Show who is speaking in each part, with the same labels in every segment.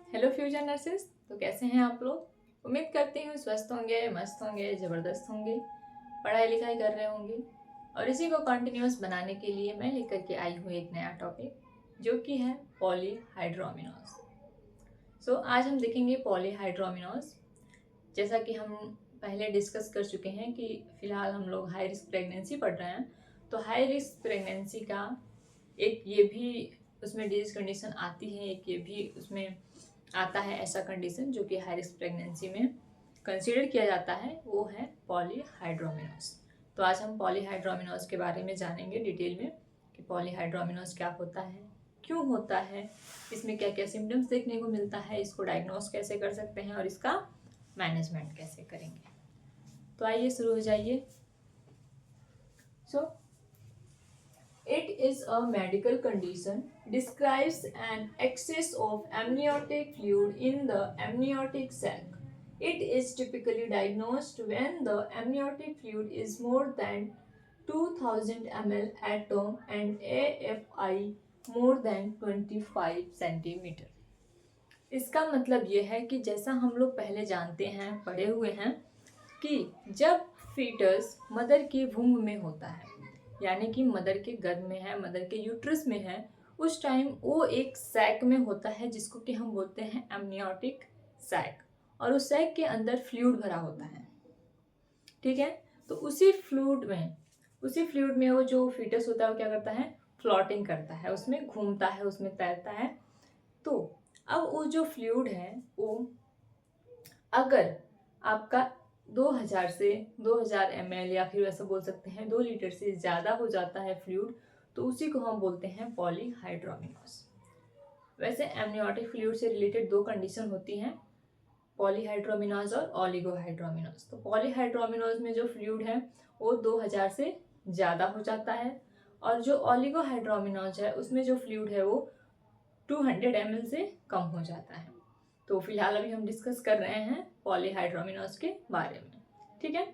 Speaker 1: Hello fusion nurses. तो कैसे हैं आप लोग? उम्मीद करती हूँ स्वस्थ होंगे, मस्त होंगे, ज़बरदस्त होंगे, पढ़ाई लिखाई कर रहे होंगे। और इसी को कंटिन्यूस बनाने के लिए मैं लेकर के आई हूँ एक नया टॉपिक, जो कि है पॉलीहाइड्रोमिनोज। आज हम देखेंगे पॉलीहाइड्रोमिनोज। जैसा कि हम पहले डिस्कस कर चुके हैं कि फ़िलहाल हम लोग हाई रिस्क प्रेगनेंसी पढ़ रहे हैं। तो हाई रिस्क प्रेगनेंसी का एक ये भी उसमें डिजीज कंडीशन आती है, एक ये भी उसमें आता है ऐसा कंडीशन जो कि हाई रिस्क प्रेगनेंसी में कंसीडर किया जाता है, वो है पॉलीहाइड्रोमिनोज। तो आज हम पॉलीहाइड्रोमिनोज के बारे में जानेंगे डिटेल में कि पॉलीहाइड्रोमिनोज क्या होता है, क्यों होता है, इसमें क्या क्या सिम्टम्स देखने को मिलता है, इसको डायग्नोस कैसे कर सकते हैं और इसका मैनेजमेंट कैसे करेंगे। तो आइए शुरू हो जाइए। सो it is a medical condition describes an excess of amniotic fluid in the amniotic sac. It is typically diagnosed when the amniotic fluid is more than 2000 ml at term and AFI more than 25 centimeter. इसका मतलब ये है कि जैसा हम लोग पहले जानते हैं, पढ़े हुए हैं कि जब फीटस मदर के वुम्ब में होता है, यानी कि मदर के गर्भ में है, मदर के यूट्रस में है, उस टाइम वो एक सैक में होता है जिसको कि हम बोलते हैं एमनियोटिक सैक। और उस सैक के अंदर फ्लूइड भरा होता है, ठीक है। तो उसी फ्लूइड में वो जो फीटस होता है वो क्या करता है, फ्लोटिंग करता है, उसमें घूमता है, उसमें तैरता है। तो अब वो जो फ्लूइड है वो अगर आपका 2000 से 2000 ml या फिर ऐसा बोल सकते हैं 2 लीटर से ज़्यादा हो जाता है फ्लूइड, तो उसी को हम बोलते हैं पॉलीहाइड्रोमिनोज। वैसे एमनियोटिक फ्लूइड से रिलेटेड दो कंडीशन होती हैं, पॉलीहाइड्रोमिनोज और ओलिगोहाइड्रोमिनोज। तो पॉलीहाइड्रोमिनोज में जो फ्लूइड है वो 2000 से ज़्यादा हो जाता है, और जो ओलिगोहाइड्रोमिनोज है उसमें जो फ्लूइड है वो 200 ml से कम हो जाता है। तो फिलहाल अभी हम डिस्कस कर रहे हैं पॉलीहाइड्रोमिनोज के बारे में, ठीक है।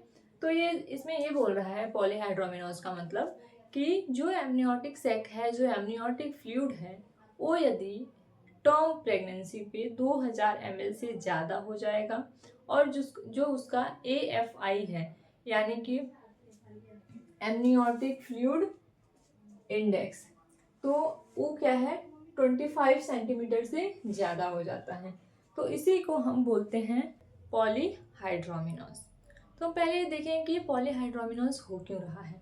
Speaker 1: तो ये इसमें ये बोल रहा है पॉलीहाइड्रोमिनोज का मतलब कि जो एमनियोटिक सैक है, जो एमनियोटिक फ्लूइड है, वो यदि टर्म प्रेगनेंसी पे 2000 ml से ज़्यादा हो जाएगा, और जो उसका AFI है, यानी कि एमनियोटिक फ्लूइड इंडेक्स, तो वो क्या है, 25 सेंटीमीटर से ज़्यादा हो जाता है, तो इसी को हम बोलते हैं पॉलीहाइड्रोमिनोज। तो पहले देखें कि पॉलीहाइड्रोमिनोज हो क्यों रहा है।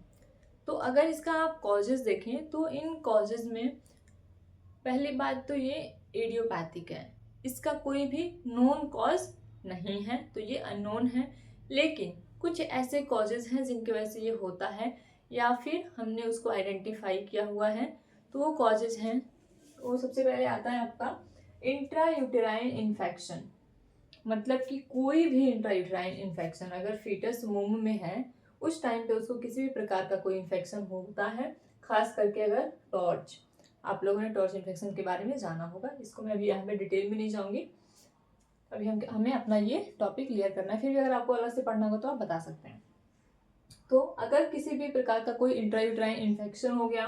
Speaker 1: तो अगर इसका आप कॉजेज देखें तो इन कॉजेज में पहली बात तो ये एडियोपैथिक है, इसका कोई भी नोन कॉज नहीं है, तो ये अननोन है। लेकिन कुछ ऐसे कॉजेज हैं जिनकी वजह से ये होता है, या फिर हमने उसको आइडेंटिफाई किया हुआ है। तो वो कॉजेज हैं, वो सबसे पहले आता है आपका इंट्रायूटेराइन इन्फेक्शन। मतलब कि कोई भी इंट्रायूटेराइन इन्फेक्शन अगर फीटस वूम्ब में है, उस टाइम पे उसको किसी भी प्रकार का कोई इन्फेक्शन होता है, खास करके अगर टॉर्च, आप लोगों ने टॉर्च इन्फेक्शन के बारे में जाना होगा, इसको मैं अभी यहाँ पे डिटेल में नहीं जाऊँगी। अभी हमें अपना ये टॉपिक क्लियर करना है, फिर भी अगर आपको अलग से पढ़ना होगा तो आप बता सकते हैं। तो अगर किसी भी प्रकार का कोई इंट्रायूटेराइन इन्फेक्शन हो गया,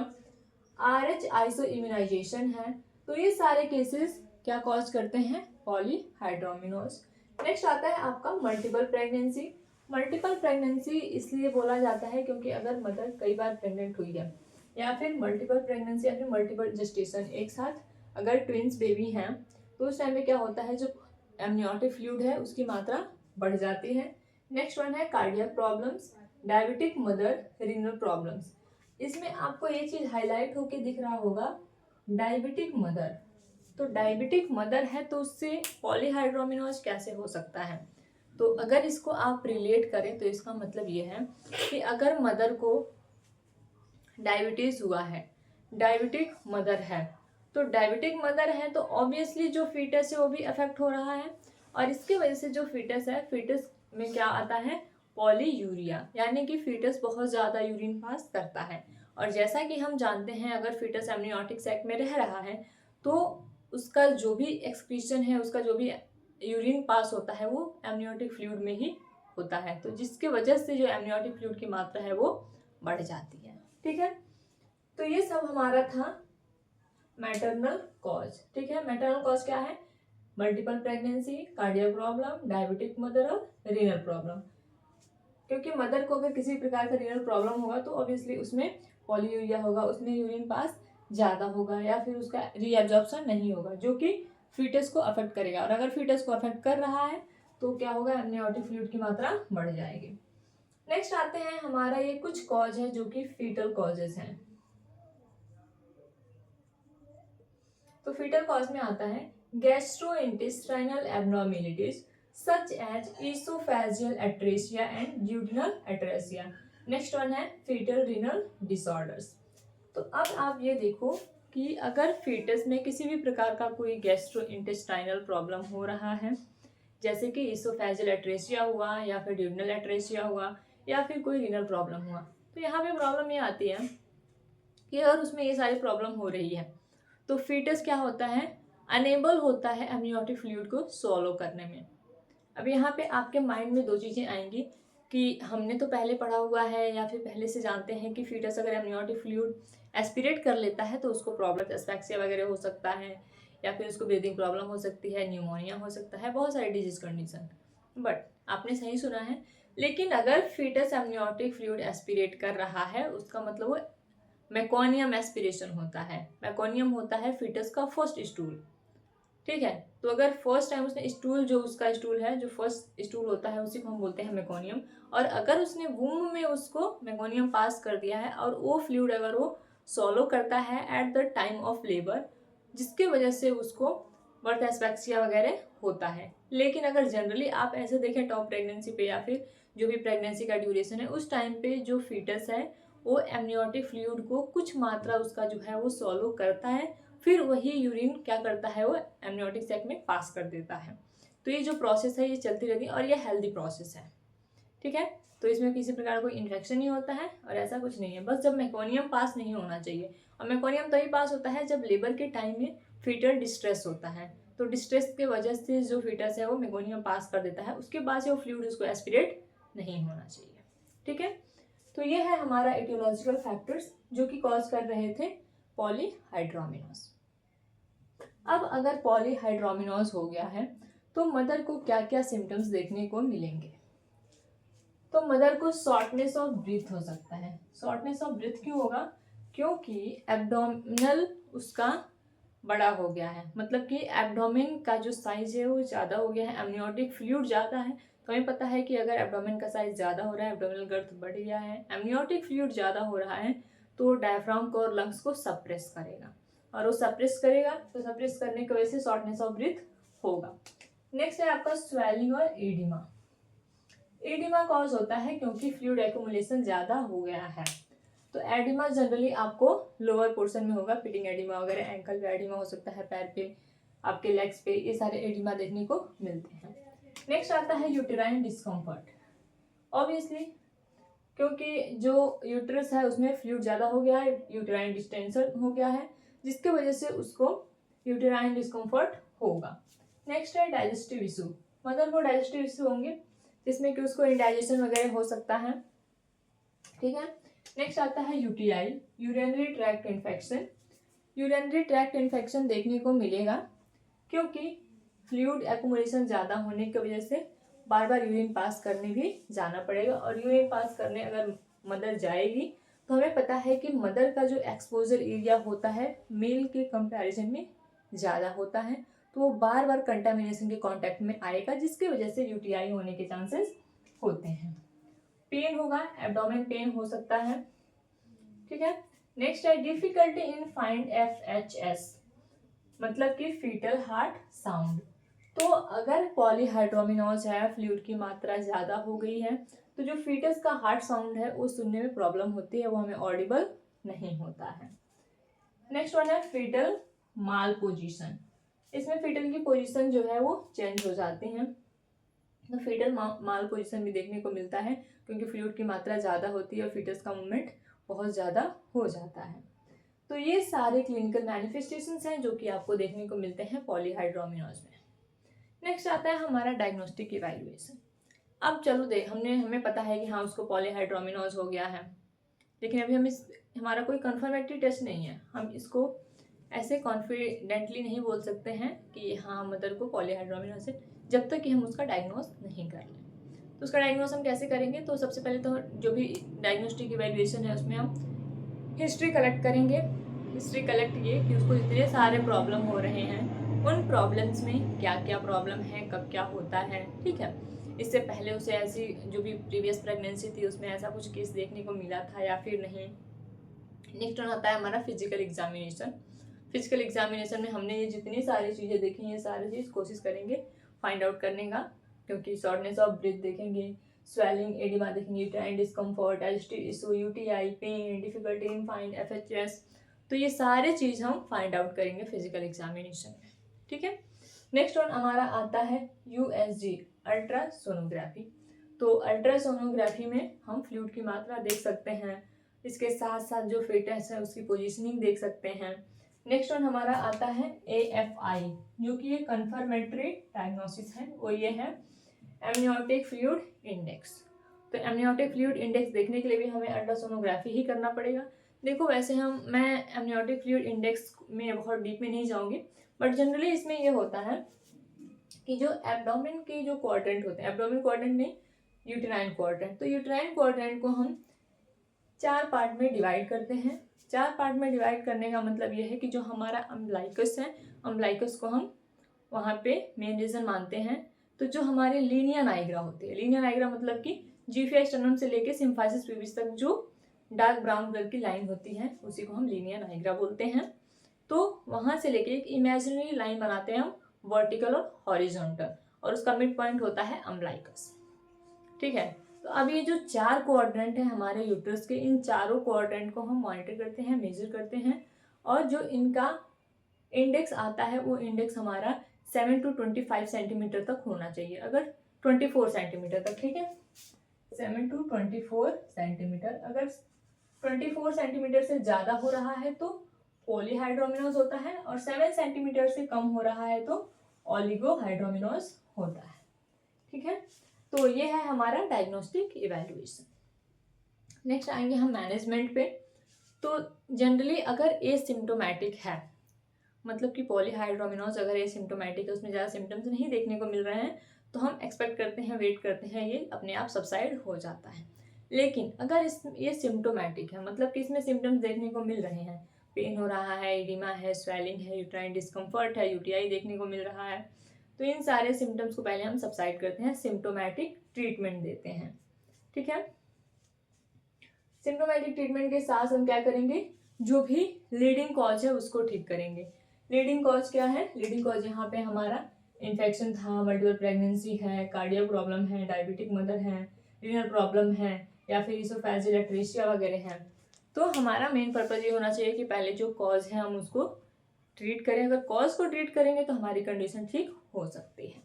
Speaker 1: RH आइसो इम्यूनाइजेशन है, तो ये सारे केसेस क्या कॉज करते हैं, पॉलीहाइड्रोमिनोज। नेक्स्ट आता है आपका मल्टीपल प्रेगनेंसी। मल्टीपल प्रेगनेंसी इसलिए बोला जाता है क्योंकि अगर मदर कई बार प्रेग्नेंट हुई है, या फिर मल्टीपल प्रेगनेंसी या फिर मल्टीपल जेस्टेशन, एक साथ अगर ट्विंस बेबी हैं, तो उस टाइम में क्या होता है, जो एमनियोटिक फ्लूइड है उसकी मात्रा बढ़ जाती है। नेक्स्ट वन है cardiac problems, diabetic mother, renal problems. इसमें आपको ये चीज हाईलाइट होके दिख रहा होगा, डायबिटिक मदर। तो डायबिटिक मदर है तो उससे पॉलीहाइड्रोमिनोज कैसे हो सकता है। तो अगर इसको आप रिलेट करें तो इसका मतलब ये है कि अगर मदर को डायबिटीज हुआ है, डायबिटिक मदर है, तो डायबिटिक मदर है तो ऑब्वियसली जो फीटस है वो भी अफेक्ट हो रहा है, और इसके वजह से जो फीटस है, फीटस में क्या आता है, पॉलीयूरिया, यानी कि फीटस बहुत ज़्यादा यूरिन पास करता है। और जैसा कि हम जानते हैं अगर फीटस एमनियोटिक सैक में रह रहा है तो उसका जो भी एक्सक्रीशन है, उसका जो भी यूरिन पास होता है वो एमनियोटिक फ्लूइड में ही होता है, तो जिसके वजह से जो एमनियोटिक फ्लूइड की मात्रा है वो बढ़ जाती है, ठीक है। तो ये सब हमारा था मैटरनल कॉज, ठीक है। मैटरनल कॉज क्या है, multiple pregnancy, cardiac problem, diabetic mother और रीनल प्रॉब्लम। क्योंकि मदर को अगर किसी प्रकार का रीनल प्रॉब्लम होगा तो ऑब्वियसली उसमें पॉलीयूरिया होगा, उसमें यूरिन पास ज़्यादा होगा या फिर उसका रीएब्जॉर्प्शन नहीं होगा, जो कि फीटस को अफेक्ट करेगा। और अगर फीटस को अफेक्ट कर रहा है तो क्या होगा, एमनियोटिक फ्लूइड की मात्रा बढ़ जाएगी। नेक्स्ट आते हैं हमारा, ये कुछ कॉज है जो कि फीटल कॉजेज हैं। तो फीटल कॉज में आता है gastrointestinal abnormalities such as oesophageal atresia and duodenal atresia. Next one है फीटल रीनल डिसऑर्डर्स। तो अब आप ये देखो कि अगर फीटस में किसी भी प्रकार का कोई गैस्ट्रोइंटेस्टाइनल प्रॉब्लम हो रहा है, जैसे कि इसोफेजियल एट्रेसिया हुआ या फिर ड्यूडिनल एट्रेसिया हुआ या फिर कोई रीनल प्रॉब्लम हुआ, तो यहाँ पे प्रॉब्लम ये आती है कि अगर उसमें ये सारी प्रॉब्लम हो रही है तो फीटस क्या होता है, अनेबल होता है एमनियोटिक फ्लूइड को सॉलो करने में। अब यहाँ पे आपके माइंड में दो चीज़ें आएंगी कि हमने तो पहले पढ़ा हुआ है या फिर पहले से जानते हैं कि फीटस अगर एमनियोटिक फ्लूइड एस्पिरेट कर लेता है तो उसको प्रॉब्लम एस्फैक्सिया वगैरह हो सकता है, या फिर उसको ब्रीदिंग प्रॉब्लम हो सकती है, न्यूमोनिया हो सकता है, बहुत सारी डिजीज कंडीशन। बट आपने सही सुना है, लेकिन अगर फीटस एमनियोटिक फ्लूइड एस्पिरेट कर रहा है उसका मतलब वो मेकोनियम एस्पिरेशन होता है। मेकोनियम होता है फीटस का फर्स्ट स्टूल, ठीक है। तो अगर फर्स्ट टाइम उसने स्टूल, जो उसका स्टूल है, जो फर्स्ट स्टूल होता है उसी को हम बोलते हैं मेकोनियम। और अगर उसने वूम में उसको मेकोनियम पास कर दिया है और वो फ्लूइड अगर वो सॉलो करता है at the time of labour, जिसके वजह से उसको बर्थ एस्फैक्सिया वगैरह होता है। लेकिन अगर जनरली आप ऐसे देखें टॉप प्रेगनेंसी पे या फिर जो भी प्रेगनेंसी का ड्यूरेशन है उस टाइम पे जो फीटस है वो एमनियोटिक फ्लूइड को कुछ मात्रा उसका जो है वो सॉलो करता है, फिर वही यूरिन क्या करता है वो एमनियोटिक सैक में पास कर देता है। तो ये जो प्रोसेस है ये चलती रहती है और ये हेल्दी प्रोसेस है, ठीक है। तो इसमें किसी प्रकार कोई इन्फेक्शन नहीं होता है और ऐसा कुछ नहीं है, बस जब मेकोनियम पास नहीं होना चाहिए। और मेकोनियम तभी पास होता है जब लेबर के टाइम में फीटल डिस्ट्रेस होता है, तो डिस्ट्रेस की वजह से जो फीटस है वो मेकोनियम पास कर देता है, उसके बाद से वो फ्लूइड उसको एस्पिरेट नहीं होना चाहिए, ठीक है। तो ये है हमारा एटियोलॉजिकल फैक्टर्स जो कि कॉज कर रहे थे पॉलीहाइड्रोमिनोस। अब अगर पॉलीहाइड्रोमिनोस हो गया है तो मदर को क्या क्या सिम्टम्स देखने को मिलेंगे। तो मदर को शॉर्टनेस ऑफ ब्रीथ हो सकता है। शॉर्टनेस ऑफ ब्रीथ क्यों होगा, क्योंकि एब्डोमिनल उसका बड़ा हो गया है, मतलब कि एब्डोमेन का जो साइज है वो ज़्यादा हो गया है, एमनियोटिक फ्लूइड ज़्यादा है। तो हमें पता है कि अगर एब्डोमेन का साइज ज़्यादा हो रहा है, एब्डोमिनल गर्थ बढ़ गया है, एमनियोटिक फ्लूइड ज़्यादा हो रहा है, तो डायफ्राम को और लंग्स को सप्रेस करेगा, और वो सप्रेस करेगा तो सप्रेस करने की वजह से शॉर्टनेस ऑफ ब्रीथ होगा। नेक्स्ट है आपका स्वेलिंग और एडिमा। एडिमा कॉज होता है क्योंकि फ्लूइड एक्यूमुलेशन ज़्यादा हो गया है। तो एडिमा जनरली आपको लोअर पोर्शन में होगा, पिटिंग एडिमा वगैरह, एंकल पे एडिमा हो सकता है, पैर पे, आपके लेग्स पे, ये सारे एडिमा देखने को मिलते हैं। नेक्स्ट आता है यूटेराइन डिस्कम्फर्ट। ऑब्वियसली क्योंकि जो यूट्रस है उसमें फ्लूइड ज़्यादा हो गया है, यूटेराइन डिस्टेंशन हो गया है, जिसके वजह से उसको यूटेराइन डिस्कम्फर्ट होगा। नेक्स्ट है डाइजेस्टिव इशू। मदर को डाइजेस्टिव इशू होंगे जिसमें कि उसको इंडाइजेशन वगैरह हो सकता है, ठीक है। नेक्स्ट आता है UTI, urinary tract infection. Urinary tract infection देखने को मिलेगा क्योंकि फ्लूइड एक्यूमुलेशन ज़्यादा होने की वजह से बार बार यूरिन पास करने भी जाना पड़ेगा। और यूरिन पास करने अगर मदर जाएगी तो हमें पता है कि मदर का जो एक्सपोजर एरिया होता है मेल के कंपैरिजन में ज़्यादा होता है, तो वो बार बार कंटामिनेशन के कांटेक्ट में आएगा, जिसकी वजह से यूटीआई होने के चांसेस होते हैं। पेन होगा, एब्डोमेन पेन हो सकता है, ठीक है। नेक्स्ट है डिफिकल्टी इन फाइंड FHS, मतलब कि फीटल हार्ट साउंड। तो अगर पॉलीहाइड्रोमिनोज है, फ्लूइड की मात्रा ज़्यादा हो गई है, तो जो फीटस का हार्ट साउंड है वो सुनने में प्रॉब्लम होती है, वो हमें ऑडिबल नहीं होता है। नेक्स्ट वन है फीटल माल पोजिशन। इसमें फीटल की पोजीशन जो है वो चेंज हो जाती हैं, तो फीटल माल पोजीशन भी देखने को मिलता है क्योंकि फ्लूइड की मात्रा ज़्यादा होती है और फीटस का मूवमेंट बहुत ज़्यादा हो जाता है। तो ये सारे क्लिनिकल मैनिफेस्टेशंस हैं जो कि आपको देखने को मिलते हैं पॉलीहाइड्रोमिनोज में। नेक्स्ट आता है हमारा डायग्नोस्टिक इवैल्यूएशन। अब चलो हमें पता है कि हाँ उसको पॉलीहाइड्रोमिनोज हो गया है, लेकिन अभी हमारा कोई कंफर्मेटरी टेस्ट नहीं है, हम इसको ऐसे कॉन्फिडेंटली नहीं बोल सकते हैं कि हाँ मदर को पॉलीहाइड्रोमिनोज है, जब तक कि हम उसका डायग्नोस नहीं कर लें। तो उसका डायग्नोस हम कैसे करेंगे? तो सबसे पहले तो जो भी डायग्नोस्टिक इवैल्यूएशन है उसमें हम हिस्ट्री कलेक्ट करेंगे। हिस्ट्री कलेक्ट ये कि उसको इतने सारे प्रॉब्लम हो रहे हैं, उन प्रॉब्लम्स में क्या क्या प्रॉब्लम है, कब क्या होता है, ठीक है। इससे पहले उसे ऐसी जो भी प्रीवियस प्रेगनेंसी थी उसमें ऐसा कुछ केस देखने को मिला था या फिर नहीं। नेक्स्ट वन आता है हमारा फिजिकल एग्जामिनेशन। फिजिकल एग्जामिनेशन में हमने ये जितनी सारी चीज़ें देखी ये सारी चीज़ कोशिश करेंगे फाइंड आउट करने का, क्योंकि शॉर्टनेस ऑफ ब्रेथ देखेंगे, स्वेलिंग, एडिमा देखेंगे, यूट्राइन डिस्कम्फर्ट, एजिटी issue, UTI, pain, difficulty in find FHS, तो ये सारे चीज़ हम फाइंड आउट करेंगे फिजिकल एग्जामिनेशन में, ठीक है। नेक्स्ट वन हमारा आता है यूएसजी, अल्ट्रासोनोग्राफी। तो अल्ट्रासोनोग्राफी में हम फ्लूइड की मात्रा देख सकते हैं, इसके साथ साथ जो फेटस है उसकी पोजीशनिंग देख सकते हैं। नेक्स्ट वन हमारा आता है AFI, जो कि ये कंफर्मेटरी डायग्नोसिस है, वो ये है एमनियोटिक फ्लूइड इंडेक्स। तो एमनियोटिक फ्लूइड इंडेक्स देखने के लिए भी हमें अल्ट्रासोनोग्राफी ही करना पड़ेगा। देखो वैसे मैं एमनियोटिक फ्लूइड इंडेक्स में बहुत डीप में नहीं जाऊंगी, बट जनरली इसमें ये होता है कि जो एब्डोमेन के जो क्वाड्रेंट होते हैं, एब्डोमेन क्वाड्रेंट नहीं, यूटेराइन क्वाड्रेंट, तो यूटेराइन क्वाड्रेंट को हम 4 पार्ट में डिवाइड करते हैं। 4 पार्ट में डिवाइड करने का मतलब ये है कि जो हमारा अम्बलाइकस है, अम्बलाइकस को हम वहाँ पे मेन रीजन मानते हैं। तो जो हमारे लीनिया नाइग्रा होती है, लीनिया नाइग्रा मतलब कि जीफिया स्टर्नम से लेके सिम्फाइसिस प्यूबिस तक जो डार्क ब्राउन कलर की लाइन होती है उसी को हम लीनिया नाइग्रा बोलते हैं। तो वहाँ से लेके एक इमेजिनरी लाइन बनाते हैं हम, वर्टिकल और हॉरिजॉन्टल, और उसका मिड पॉइंट होता है अम्बलाइकस, ठीक है। तो अब ये जो 4 क्वाड्रेंट है हमारे यूट्रस के, इन चारों क्वाड्रेंट को हम मॉनिटर करते हैं, मेजर करते हैं, और जो इनका इंडेक्स आता है वो इंडेक्स हमारा 7 to 25 सेंटीमीटर तक होना चाहिए, अगर 24 सेंटीमीटर तक, ठीक है, 7 to 24 सेंटीमीटर। अगर 24 सेंटीमीटर से ज़्यादा हो रहा है तो पॉलीहाइड्रोमिनोज होता है, और 7 सेंटीमीटर से कम हो रहा है तो ओलिगोहाइड्रोमिनोज होता है, ठीक है। तो ये है हमारा डायग्नोस्टिक इवैल्यूएशन। नेक्स्ट आएंगे हम मैनेजमेंट पे। तो जनरली अगर एसिम्प्टोमेटिक है, मतलब कि पॉलीहाइड्रोमिनोज अगर एसिम्प्टोमेटिक है, उसमें ज़्यादा सिम्टम्स नहीं देखने को मिल रहे हैं, तो हम एक्सपेक्ट करते हैं, वेट करते हैं, ये अपने आप सबसाइड हो जाता है। लेकिन अगर ये सिम्टोमेटिक है, मतलब कि इसमें सिम्टम्स देखने को मिल रहे हैं, पेन हो रहा है, एडिमा है, स्वेलिंग है, यूट्राइन डिस्कम्फर्ट है, यूटीआई देखने को मिल रहा है, तो इन सारे सिम्टम्स को पहले हम सबसाइड करते हैं, सिम्टोमेटिक ट्रीटमेंट देते हैं, ठीक है। सिम्टोमेटिक ट्रीटमेंट के साथ हम क्या करेंगे, जो भी लीडिंग कॉज है उसको ठीक करेंगे। लीडिंग कॉज क्या है? लीडिंग कॉज यहाँ पे हमारा इन्फेक्शन था, मल्टीपल प्रेगनेंसी है, कार्डियक प्रॉब्लम है, डायबिटिक मदर है, रीनल प्रॉब्लम है, या फिर इसोफेजियल एट्रेसिया वगैरह है। तो हमारा मेन पर्पज ये होना चाहिए कि पहले जो कॉज है हम उसको ट्रीट करें। अगर कॉज को ट्रीट करेंगे तो हमारी कंडीशन ठीक हो सकती है।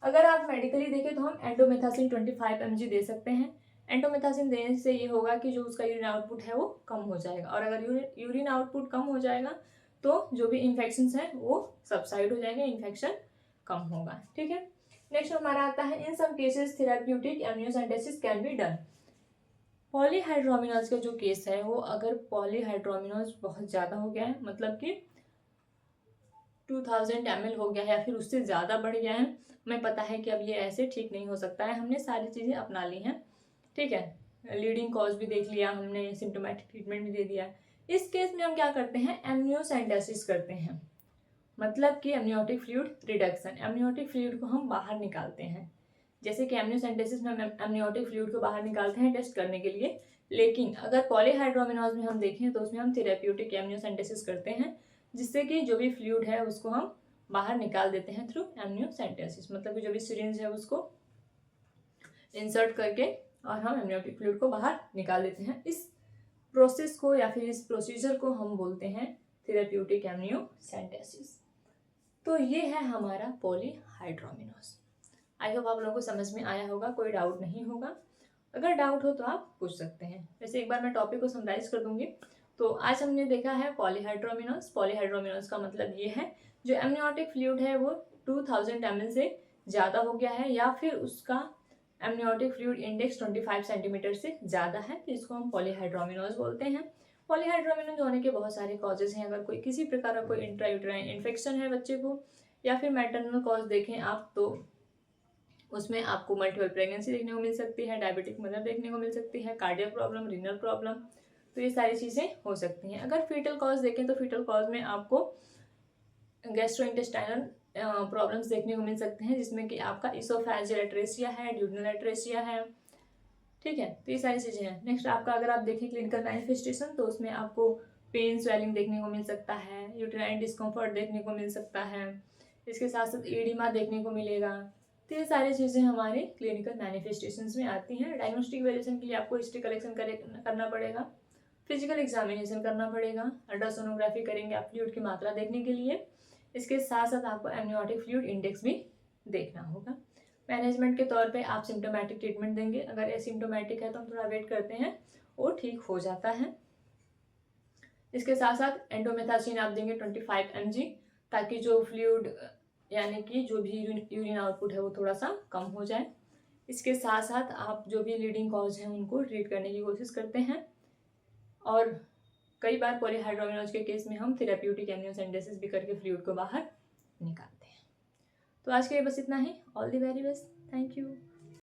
Speaker 1: अगर आप मेडिकली देखें तो हम एंडोमेथासिन 25 mg दे सकते हैं। एंडोमेथासिन देने से ये होगा कि जो उसका यूरिन आउटपुट है वो कम हो जाएगा, और अगर यूरिन आउटपुट कम हो जाएगा तो जो भी इन्फेक्शन है वो सबसाइड हो जाएंगे, इन्फेक्शन कम होगा, ठीक है। नेक्स्ट हमारा आता है in some cases therapeutic amniocentesis can be done. Polyhydramnios का जो केस है वो, अगर पॉलीहाइड्रोमिनोज बहुत ज़्यादा हो गया है, मतलब कि 2000 ml हो गया है या फिर उससे ज़्यादा बढ़ गया है, हमें पता है कि अब ये ऐसे ठीक नहीं हो सकता है, हमने सारी चीज़ें अपना ली हैं, ठीक है, लीडिंग कॉज भी देख लिया हमने, सिम्टोमेटिक ट्रीटमेंट भी दे दिया। इस केस में हम क्या करते हैं, एम्नियोसेंटेसिस करते हैं, मतलब कि amniotic fluid reduction, amniotic fluid को हम बाहर निकालते हैं। जैसे कि एम्नियोसेंटेसिस में हम एमनियोटिक फ्लूइड को बाहर निकालते हैं टेस्ट करने के लिए, लेकिन अगर पॉलीहाइड्रोमिनोज में हम देखें तो उसमें हम थेराप्यूटिक एमनियोसेंटेसिस करते हैं, जिससे कि जो भी फ्लूइड है उसको हम बाहर निकाल देते हैं थ्रू एमनियोसेंटेसिस, मतलब कि जो भी सिरिंज है उसको इंसर्ट करके और हम एमनियोटिक फ्लूइड को बाहर निकाल देते हैं। इस प्रोसेस को या फिर इस प्रोसीजर को हम बोलते हैं थेराप्यूटिक एमनियोसेंटेसिस। तो ये है हमारा पॉलीहाइड्रोमिनोज। आई होप आप लोगों को समझ में आया होगा, कोई डाउट नहीं होगा। अगर डाउट हो तो आप पूछ सकते हैं। वैसे एक बार मैं टॉपिक को समराइज कर दूंगी। तो आज हमने देखा है पॉलीहाइड्रोमिनोज। पॉलीहाइड्रोमिनोज का मतलब ये है जो एमनियोटिक फ्लूइड है वो 2000 ml से ज़्यादा हो गया है, या फिर उसका एमनियोटिक फ्लूइड इंडेक्स 25 सेंटीमीटर से ज़्यादा है, तो इसको हम पॉलीहाइड्रोमिनोज बोलते हैं। पॉलीहाइड्रोमिनोज होने के बहुत सारे कॉजेज हैं। अगर कोई किसी प्रकार का कोई इंट्रायूटेराइन इन्फेक्शन है बच्चे को, या फिर मैटरनल कॉज देखें आप, तो उसमें आपको मल्टीपल प्रेगनेंसी देखने को मिल सकती है, डायबिटिक मदर देखने को मिल सकती है, कार्डियक प्रॉब्लम, रीनल प्रॉब्लम, तो ये सारी चीज़ें हो सकती हैं। अगर फीटल कॉज देखें तो फीटल कॉज में आपको गैस्ट्रोइंटेस्टाइनल प्रॉब्लम्स देखने को मिल सकते हैं, जिसमें कि आपका इसोफेजियल एट्रेसिया है, ड्यूडेनल एट्रेसिया है, ठीक है। तो ये सारी चीज़ें हैं। नेक्स्ट आपका अगर आप देखें क्लिनिकल मैनिफेस्टेशन, तो उसमें आपको पेन स्वेलिंग देखने को मिल सकता है, यूटेराइन डिस्कम्फर्ट देखने को मिल सकता है, इसके साथ साथ एडिमा देखने को मिलेगा। तो ये सारी चीज़ें हमारे क्लिनिकल मैनिफेस्टेशंस में आती हैं। डायग्नोस्टिक वैल्यूएशन के लिए आपको हिस्ट्री कलेक्शन करना पड़ेगा, फिजिकल एग्जामिनेशन करना पड़ेगा, अल्ट्रासोनोग्राफी करेंगे आप फ्लूइड की मात्रा देखने के लिए। इसके साथ साथ आपको एमनियोटिक फ्लूइड इंडेक्स भी देखना होगा। मैनेजमेंट के तौर पे आप सिम्टोमेटिक ट्रीटमेंट देंगे। अगर एसिम्टोमेटिक है तो हम थोड़ा वेट करते हैं, वो ठीक हो जाता है। इसके साथ साथ एंडोमेथासिन आप देंगे 25 mg, ताकि जो फ्लूइड यानी कि जो भी यूरिन आउटपुट है वो थोड़ा सा कम हो जाए। इसके साथ साथ आप जो भी लीडिंग कॉज हैं उनको ट्रीट करने की कोशिश करते हैं, और कई बार पॉलीहाइड्रोमिनोज के केस में हम थेराप्यूटिक एमनियोसेंटेसिस भी करके फ्लूइड को बाहर निकालते हैं। तो आज के लिए बस इतना ही। All the very best, thank you.